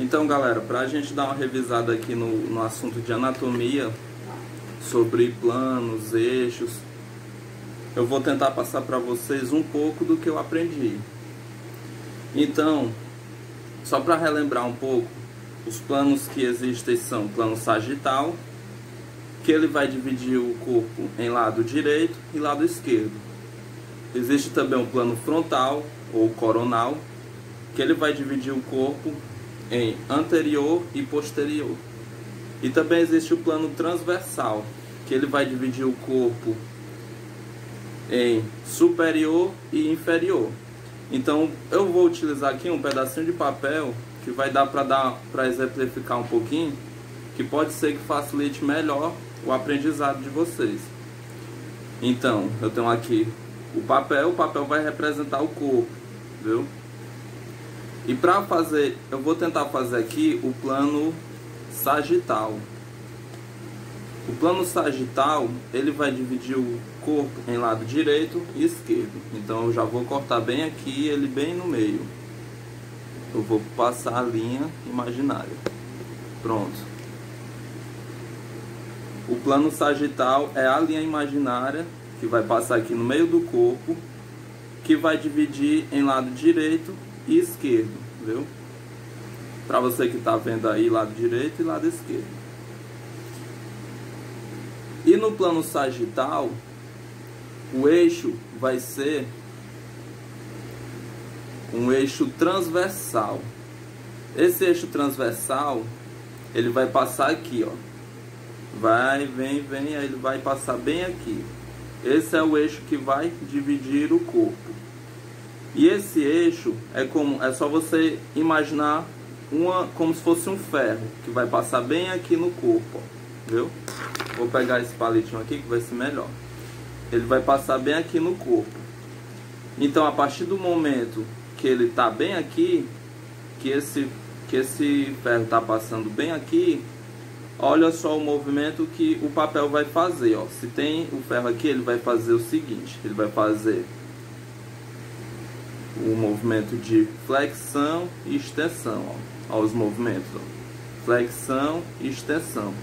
Então, galera, para a gente dar uma revisada aqui no assunto de anatomia, sobre planos, eixos, eu vou tentar passar para vocês um pouco do que eu aprendi. Então, só para relembrar um pouco, os planos que existem são o plano sagital, que ele vai dividir o corpo em lado direito e lado esquerdo. Existe também o plano frontal ou coronal, que ele vai dividir o corpo em anterior e posterior. E também existe o plano transversal, que ele vai dividir o corpo em superior e inferior. Então eu vou utilizar aqui um pedacinho de papel que vai dar para exemplificar um pouquinho, que pode ser que facilite melhor o aprendizado de vocês. Então eu tenho aqui o papel vai representar o corpo, viu? E para fazer, eu vou tentar fazer aqui o plano sagital. O plano sagital, ele vai dividir o corpo em lado direito e esquerdo. Então eu já vou cortar bem aqui, ele bem no meio. Eu vou passar a linha imaginária. Pronto. O plano sagital é a linha imaginária que vai passar aqui no meio do corpo, que vai dividir em lado direito e esquerdo, viu? Para você que está vendo aí, lado direito e lado esquerdo. E no plano sagital, o eixo vai ser um eixo transversal. Esse eixo transversal, ele vai passar aqui, ó. Vai, vem, aí ele vai passar bem aqui. Esse é o eixo que vai dividir o corpo. E esse eixo é só você imaginar como se fosse um ferro que vai passar bem aqui no corpo, ó, viu? Vou pegar esse palitinho aqui que vai ser melhor. Ele vai passar bem aqui no corpo. Então, a partir do momento que ele está bem aqui, que esse ferro está passando bem aqui, olha só o movimento que o papel vai fazer, ó. Se tem o ferro aqui, ele vai fazer o seguinte: ele vai fazer o movimento de flexão e extensão, ó. Ó os movimentos, ó. Flexão e extensão.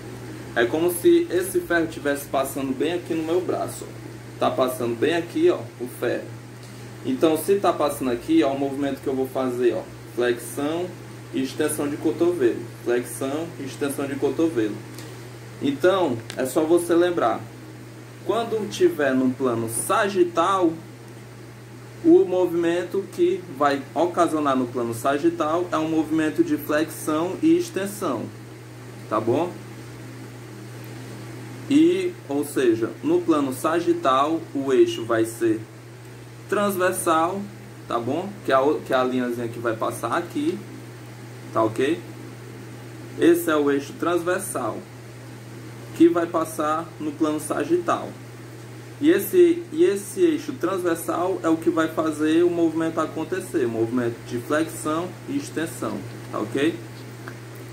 É como se esse ferro estivesse passando bem aqui no meu braço, ó. Tá passando bem aqui, ó, o ferro. Então, se tá passando aqui, ó, o movimento que eu vou fazer, ó, flexão e extensão de cotovelo. Flexão e extensão de cotovelo. Então, é só você lembrar. Quando tiver no plano sagital, o movimento que vai ocasionar no plano sagital é um movimento de flexão e extensão, tá bom? E, ou seja, no plano sagital, o eixo vai ser transversal, tá bom? Que é a linhazinha que vai passar aqui, tá ok? Esse é o eixo transversal, que vai passar no plano sagital. E esse eixo transversal é o que vai fazer o movimento acontecer, o movimento de flexão e extensão, tá ok?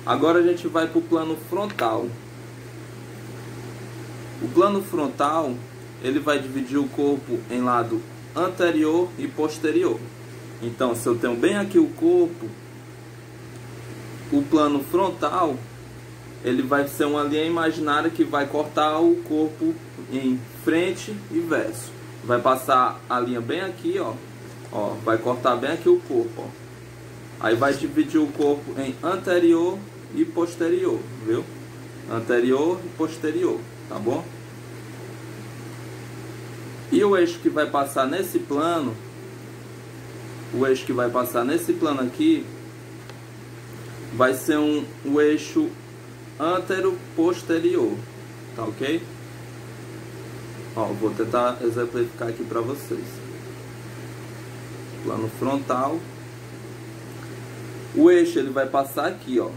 Agora a gente vai para o plano frontal. O plano frontal, ele vai dividir o corpo em lado anterior e posterior. Então, se eu tenho bem aqui o corpo, o plano frontal, ele vai ser uma linha imaginária que vai cortar o corpo em frente e verso. Vai passar a linha bem aqui, ó. Ó, vai cortar bem aqui o corpo, ó. Aí vai dividir o corpo em anterior e posterior, viu? Anterior e posterior, tá bom? E o eixo que vai passar nesse plano, aqui, vai ser o eixo antero-posterior, tá ok? Ó, vou tentar exemplificar aqui para vocês. Plano frontal. O eixo, ele vai passar aqui, ó,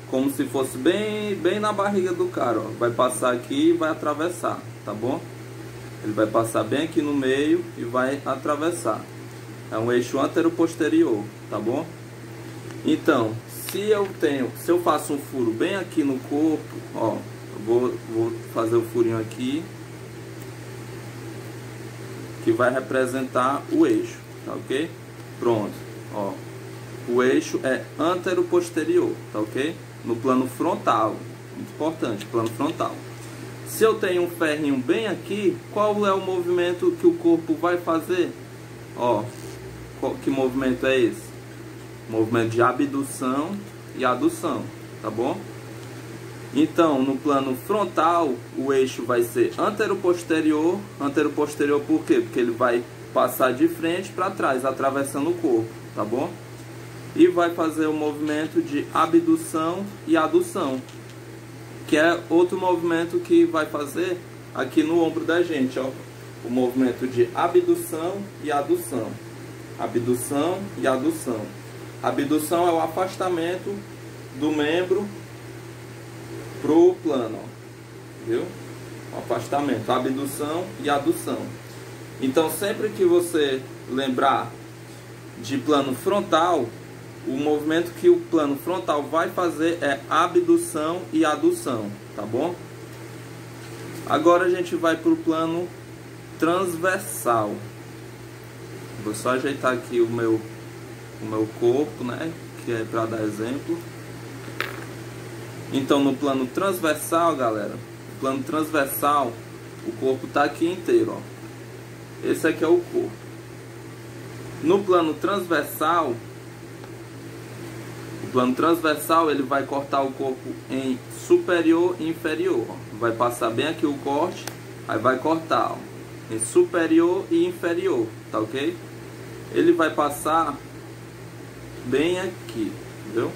como se fosse bem na barriga do cara, ó. Vai passar aqui e vai atravessar, tá bom? Ele vai passar bem aqui no meio e vai atravessar. É um eixo antero-posterior, tá bom? Então, se eu faço um furo bem aqui no corpo, ó, eu vou fazer o furinho aqui, que vai representar o eixo, tá ok? Pronto, ó. o eixo é antero-posterior, tá ok? No plano frontal, muito importante, plano frontal. Se eu tenho um ferrinho bem aqui, qual é o movimento que o corpo vai fazer? Ó, que movimento é esse? Movimento de abdução e adução, tá bom? Então, no plano frontal, o eixo vai ser antero-posterior. Antero-posterior por quê? Porque ele vai passar de frente para trás, atravessando o corpo, tá bom? E vai fazer o movimento de abdução e adução, que é outro movimento que vai fazer aqui no ombro da gente, ó. O movimento de abdução e adução. Abdução e adução. Abdução é o afastamento do membro pro plano, ó. Viu? O afastamento, abdução e adução. Então, sempre que você lembrar de plano frontal, o movimento que o plano frontal vai fazer é abdução e adução, tá bom? Agora a gente vai para o plano transversal. Vou só ajeitar aqui o meu corpo, né? Que é para dar exemplo. Então, no plano transversal, galera, o plano transversal, o corpo tá aqui inteiro, ó. Esse aqui é o corpo. No plano transversal, o plano transversal ele vai cortar o corpo em superior e inferior, ó. Vai passar bem aqui o corte, aí vai cortar, ó, em superior e inferior, tá ok? Ele vai passar bem aqui, entendeu?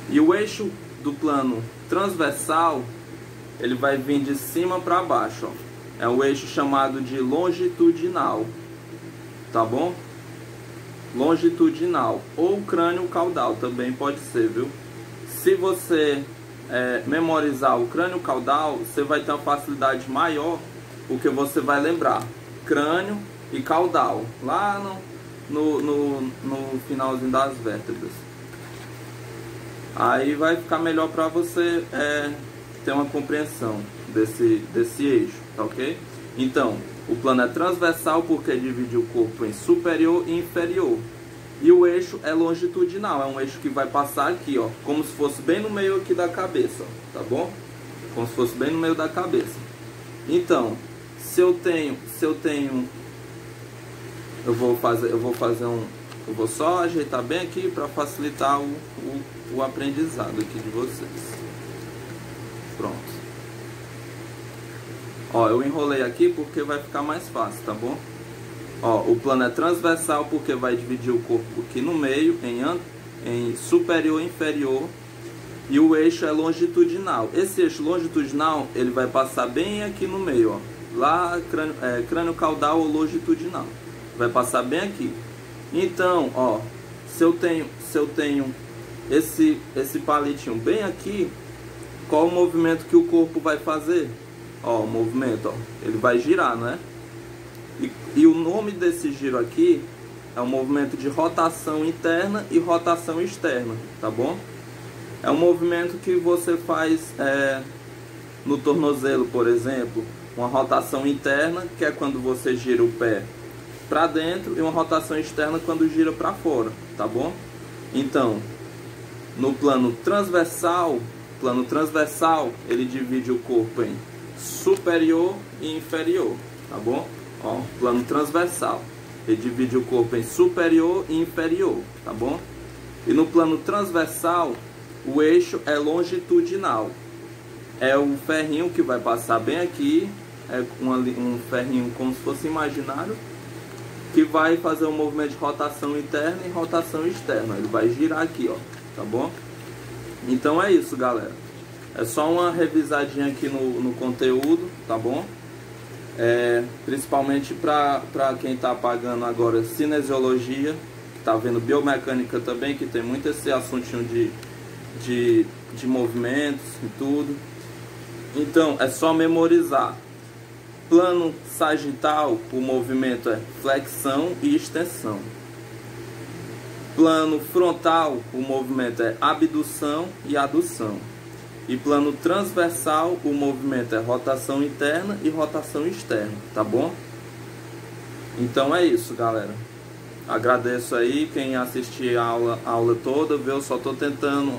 E o eixo do plano transversal, ele vai vir de cima para baixo, ó. É o eixo chamado de longitudinal, tá bom? Longitudinal ou crânio caudal também pode ser, viu? Se você memorizar o crânio caudal, você vai ter uma facilidade maior, porque você vai lembrar crânio e caudal lá no finalzinho das vértebras. Aí vai ficar melhor para você ter uma compreensão desse eixo, tá ok? Então, o plano é transversal porque divide o corpo em superior e inferior. E o eixo é longitudinal, é um eixo que vai passar aqui, ó, como se fosse bem no meio aqui da cabeça, ó, tá bom? Como se fosse bem no meio da cabeça. Então, eu vou só ajeitar bem aqui para facilitar o aprendizado aqui de vocês. Pronto. Ó, eu enrolei aqui porque vai ficar mais fácil, tá bom? Ó, o plano é transversal porque vai dividir o corpo aqui no meio, em superior e inferior. E o eixo é longitudinal. Esse eixo longitudinal, ele vai passar bem aqui no meio, ó. Lá, crânio caudal ou longitudinal. Vai passar bem aqui. Então, ó, se eu tenho esse palitinho bem aqui, qual o movimento que o corpo vai fazer? Ó, o movimento, ó, ele vai girar, né? E o nome desse giro aqui é um movimento de rotação interna e rotação externa, tá bom? É um movimento que você faz no tornozelo, por exemplo, uma rotação interna, que é quando você gira o pé para dentro, e uma rotação externa quando gira para fora, tá bom? Então, no plano transversal, ele divide o corpo em superior e inferior, tá bom? Ó, plano transversal, ele divide o corpo em superior e inferior, tá bom? E no plano transversal, o eixo é longitudinal. É o ferrinho que vai passar bem aqui, é um ferrinho como se fosse imaginário, que vai fazer um movimento de rotação interna e rotação externa. Ele vai girar aqui, ó, tá bom? Então é isso, galera. É só uma revisadinha aqui no conteúdo, tá bom? Principalmente para quem está pagando agora cinesiologia, que está vendo biomecânica também, que tem muito esse assuntinho de movimentos e tudo. Então é só memorizar. Plano sagital, o movimento é flexão e extensão. Plano frontal, o movimento é abdução e adução. E plano transversal, o movimento é rotação interna e rotação externa, tá bom? Então é isso, galera. Agradeço aí quem assistiu a aula toda, viu? Eu só estou tentando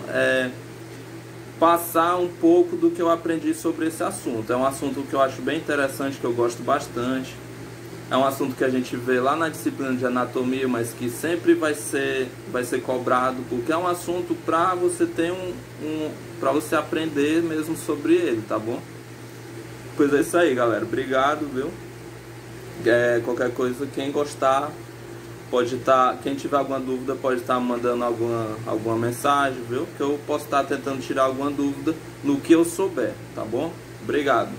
passar um pouco do que eu aprendi sobre esse assunto. É um assunto que eu acho bem interessante, que eu gosto bastante. É um assunto que a gente vê lá na disciplina de anatomia, mas que sempre vai ser cobrado, porque é um assunto para você ter para você aprender mesmo sobre ele, tá bom? Pois é isso aí, galera. Obrigado, viu? Qualquer coisa, quem gostar, quem tiver alguma dúvida pode estar mandando alguma mensagem, viu? Que eu posso estar tentando tirar alguma dúvida no que eu souber, tá bom? Obrigado.